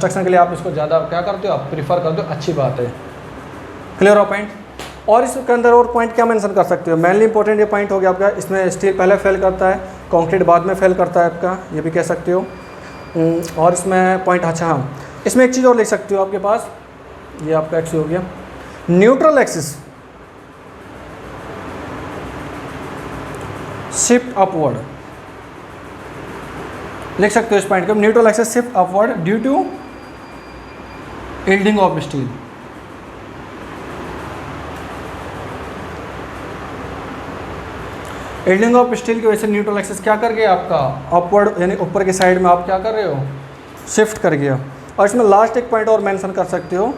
Construction के लिए आप इसको ज़्यादा क्या करते हो, आप प्रीफर करते हो, अच्छी बात है। क्लियर हो पॉइंट। और इसके अंदर और पॉइंट क्या मेंशन कर सकते हो, मेनली इंपॉर्टेंट ये पॉइंट हो गया आपका, इसमें स्टील पहले फेल करता है, कंक्रीट बाद में फेल करता है आपका, ये भी कह सकते हो। और इसमें पॉइंट, अच्छा हाँ, इसमें एक चीज़ और लिख सकते हो आपके पास, ये आपका एक्स हो गया, न्यूट्रल एक्सिस शिफ्ट अपवर्ड, लिख सकते हो इस पॉइंट को, neutral axis shift upward due to yielding of steel. Yielding of steel की वजह से न्यूट्रल एक्सिस क्या कर गया आपका, अपवर्ड यानी ऊपर की साइड में आप क्या कर रहे हो, शिफ्ट कर गया। और इसमें लास्ट एक पॉइंट और मेंशन कर सकते हो,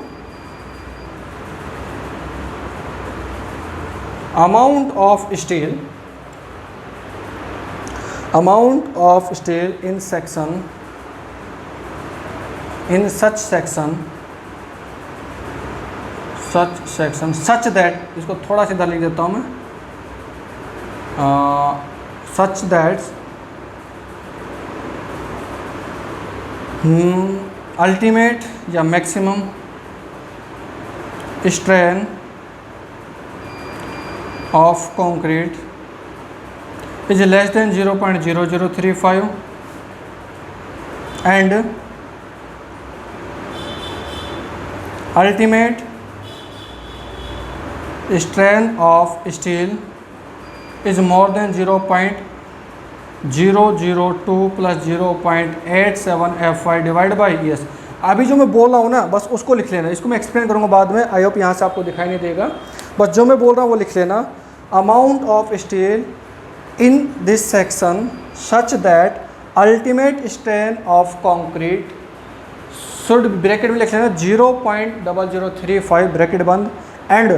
amount of steel in section in such section such that, इसको थोड़ा सा इधर लिख देता हूँ मैं, such that ultimate या maximum strain of concrete is less than 0.0035 and ultimate strain of steel is more than 0.002 plus 0.87 Fy divide by ES। अभी जो मैं बोल रहा हूँ ना, बस उसको लिख लेना, इसको मैं एक्सप्लेन करूँगा बाद में, आई होप यहाँ से आपको दिखाई नहीं देगा, बस जो मैं बोल रहा हूँ वो लिख लेना, amount of steel in this section such that ultimate strain of concrete should, bracket में लिख लेना 0.0035 ब्रैकेट बंद, and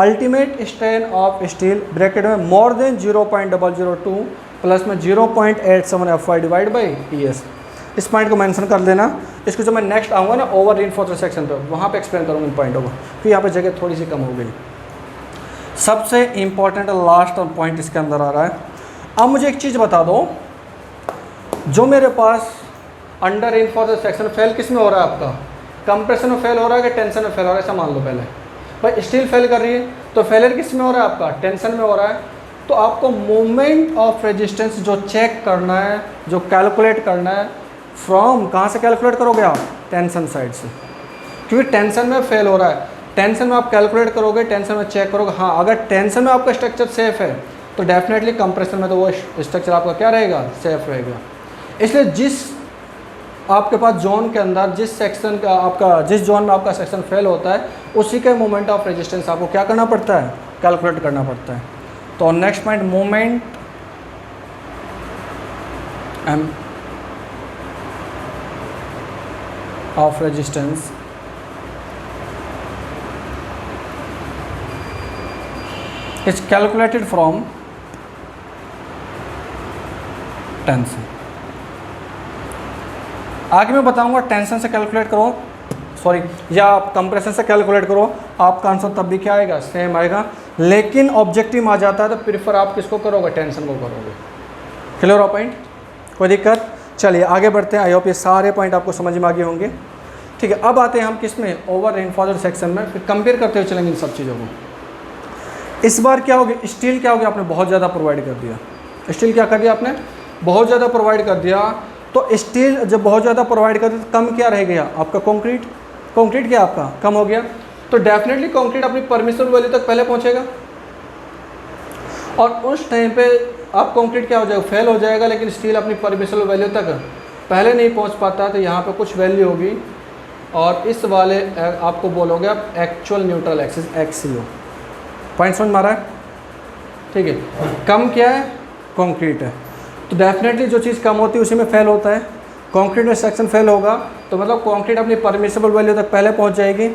ultimate strain of steel bracket में more than 0.002 प्लस में 0.87 Fy डिवाइड बाई ES। इस पॉइंट को मेंशन कर लेना, इसको जो मैं नेक्स्ट आऊँगा ना ओवर रीइंफोर्स्ड सेक्शन पर, वहाँ पे एक्सप्लेन करूँगा इन पॉइंटों को, फिर यहाँ पे जगह थोड़ी सी कम हो गई। सबसे इम्पॉर्टेंट लास्ट पॉइंट इसके अंदर आ रहा है। अब मुझे एक चीज़ बता दो, जो मेरे पास अंडर रीइंफोर्स्ड सेक्शन फेल किस में हो रहा है आपका, कंप्रेशन में फेल हो रहा है कि टेंशन में फेल हो रहा है, ऐसा मान लो पहले भाई स्टील फेल कर रही है, तो फेलियर किस में हो रहा है आपका, टेंशन में हो रहा है। तो आपको मोमेंट ऑफ रेजिस्टेंस जो चेक करना है, जो कैलकुलेट करना है, फ्रॉम कहाँ से कैलकुलेट करोगे आप, टेंशन साइड से, क्योंकि टेंशन में फेल हो रहा है, टेंशन में आप कैलकुलेट करोगे, टेंशन में चेक करोगे, हाँ अगर टेंशन में आपका स्ट्रक्चर सेफ है तो डेफिनेटली कंप्रेशन में तो वो स्ट्रक्चर आपका क्या रहेगा, सेफ रहेगा। इसलिए जिस आपके पास जोन के अंदर जिस सेक्शन का आपका, जिस जोन में आपका सेक्शन फेल होता है, उसी के मोमेंट ऑफ रेजिस्टेंस आपको क्या करना पड़ता है, कैलकुलेट करना पड़ता है। तो next point, moment of resistance is calculated from tension. आगे मैं बताऊंगा टेंशन से कैलकुलेट करो, सॉरी, या आप कंप्रेशन से कैलकुलेट करो, आपका आंसर तब भी क्या आएगा, सेम आएगा। लेकिन ऑब्जेक्टिव आ जाता है तो प्रीफर आप किसको करोगे, टेंशन को करोगे। क्लियर हो पॉइंट, कोई दिक्कत। चलिए आगे बढ़ते हैं, आई होप ये सारे पॉइंट आपको समझ में आ गए होंगे। ठीक है, अब आते हैं हम किस में, ओवर रीइंफोर्स्ड सेक्शन में, फिर कंपेयर करते हुए चलेंगे इन सब चीज़ों को। इस बार क्या होगी, स्टील क्या होगी, आपने बहुत ज़्यादा प्रोवाइड कर दिया, स्टील क्या कर दिया आपने, बहुत ज़्यादा प्रोवाइड कर दिया। तो स्टील जब बहुत ज़्यादा प्रोवाइड कर दिया तो कम क्या रह गया आपका, कंक्रीट, कंक्रीट क्या आपका कम हो गया। तो डेफिनेटली कंक्रीट अपनी परमिशन वैल्यू तक पहले पहुंचेगा, और उस टाइम पे आप कंक्रीट क्या हो जाएगा, फेल हो जाएगा। लेकिन स्टील अपनी परमिशन वैल्यू तक पहले नहीं पहुंच पाता, तो यहाँ पे कुछ वैल्यू होगी, और इस वाले आपको बोलोगे आप actual neutral axis, XCO। Point समझ मारा है, ठीक है। कम क्या है, कंक्रीट है, तो डेफिनेटली जो चीज़ कम होती है उसी में फेल होता है। कंक्रीट में सेक्शन फेल होगा तो मतलब कंक्रीट अपनी परमिसिबल वैल्यू तक पहले पहुंच जाएगी,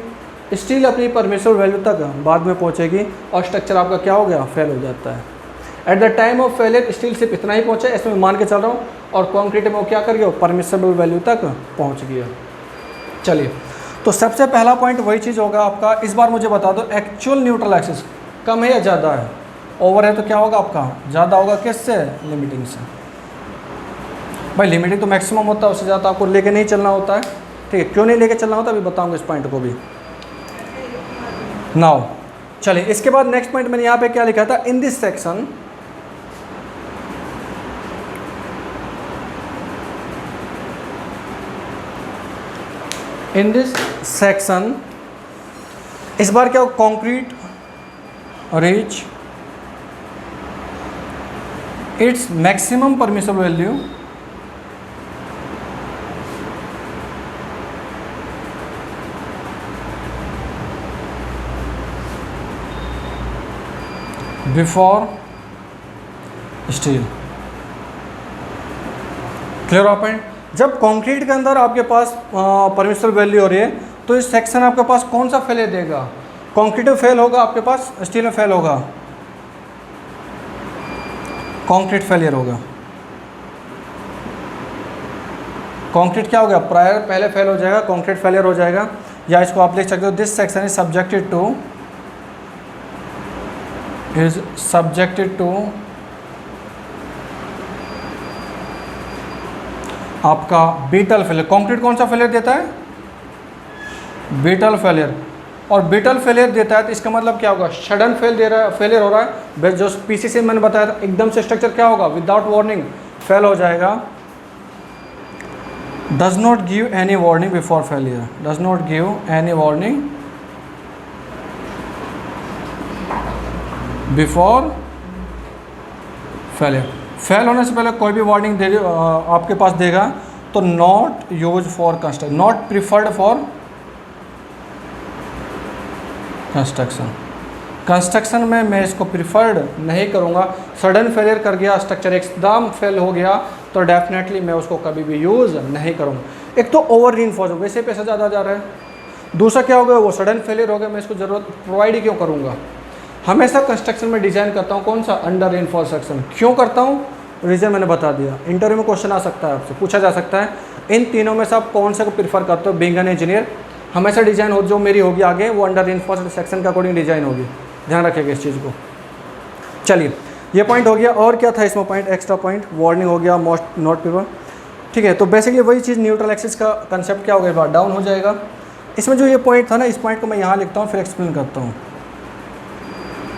स्टील अपनी परमिसिबल वैल्यू तक बाद में पहुंचेगी, और स्ट्रक्चर आपका क्या हो गया, फेल हो जाता है। At the time of failure steel सिर्फ इतना ही पहुंचा, इसमें मान के चल रहा हूँ, और कंक्रीट में वो क्या कर गया, परमिसिबल वैल्यू तक पहुँच गया। चलिए, तो सबसे पहला पॉइंट वही चीज़ होगा आपका। इस बार मुझे बता दो, एक्चुअल न्यूट्रल एक्सिस कम है या ज़्यादा है, ओवर है तो क्या होगा आपका, ज़्यादा होगा। किससे, लिमिटिंग से। भाई लिमिटिंग तो मैक्सिमम होता है, उससे ज़्यादा आपको लेके नहीं चलना होता है। ठीक है, क्यों नहीं लेके चलना होता अभी बताऊंगा इस पॉइंट को भी। नाउ चलिए, इसके बाद नेक्स्ट पॉइंट मैंने यहाँ पे क्या लिखा था, इन दिस सेक्शन इस बार क्या हो, concrete reach its maximum permissible value before steel. Clear point. जब कंक्रीट के अंदर आपके पास परमिसिबल वैल्यू हो रही है तो इस सेक्शन आपके पास कौन सा फेलियर देगा, कंक्रीट में फेल होगा, आपके पास स्टील में फेल होगा, कंक्रीट फेलियर होगा। कंक्रीट क्या हो गया, पहले फेल हो जाएगा, कंक्रीट फेलियर हो जाएगा। या इसको आप लिख सकते हो, this section is subjected to आपका बीटल फेलियर। कंक्रीट कौन सा फेलियर देता है, बीटल फेलियर। और बीटल फेलियर देता है तो इसका मतलब क्या होगा, सडन फेलियर हो रहा है। जो पीसीसी मैंने बताया था, एकदम से स्ट्रक्चर क्या होगा, विदाउट वार्निंग फेल हो जाएगा। Does not give any warning before failure, does not give any warning before failure. Fail होने से पहले कोई भी वार्निंग दे आपके पास देगा तो not use for construction, not preferred for construction. Construction में मैं इसको प्रिफर्ड नहीं करूँगा। सडन फेलियर कर गया, स्ट्रक्चर एकदम फेल हो गया तो डेफिनेटली मैं उसको कभी भी यूज़ नहीं करूँगा। एक तो ओवर रीइंफोर्स हो, वैसे पैसा ज़्यादा जा रहा है। दूसरा क्या हो गया, वो सडन फेलियर हो गया, मैं इसको ज़रूरत प्रोवाइड ही क्यों करूँगा। हमेशा कंस्ट्रक्शन में डिज़ाइन करता हूँ कौन सा, अंडर रीइंफोर्स सेक्शन। क्यों करता हूँ, रीज़न मैंने बता दिया। इंटरव्यू में क्वेश्चन आ सकता है, आपसे पूछा जा सकता है, इन तीनों में से आप कौन से को प्रीफर करते हो बीइंग एन इंजीनियर। हमेशा डिज़ाइन हो जो मेरी होगी आगे वो अंडर रीइंफोर्स्ड सेक्शन के अकॉर्डिंग डिज़ाइन होगी, ध्यान रखिएगा इस चीज़ को। चलिए, ये पॉइंट हो गया। और क्या था इसमें पॉइंट, एक्स्ट्रा पॉइंट, वार्निंग हो गया, मोस्ट नॉट प्रिफर। ठीक है, तो बेसिकली वही चीज़, न्यूट्रल एक्सिस का कंसेप्ट क्या हो गया, डाउन हो जाएगा। इसमें जो ये पॉइंट था ना, इस पॉइंट को मैं यहाँ लिखता हूँ फिर एक्सप्लेन करता हूँ।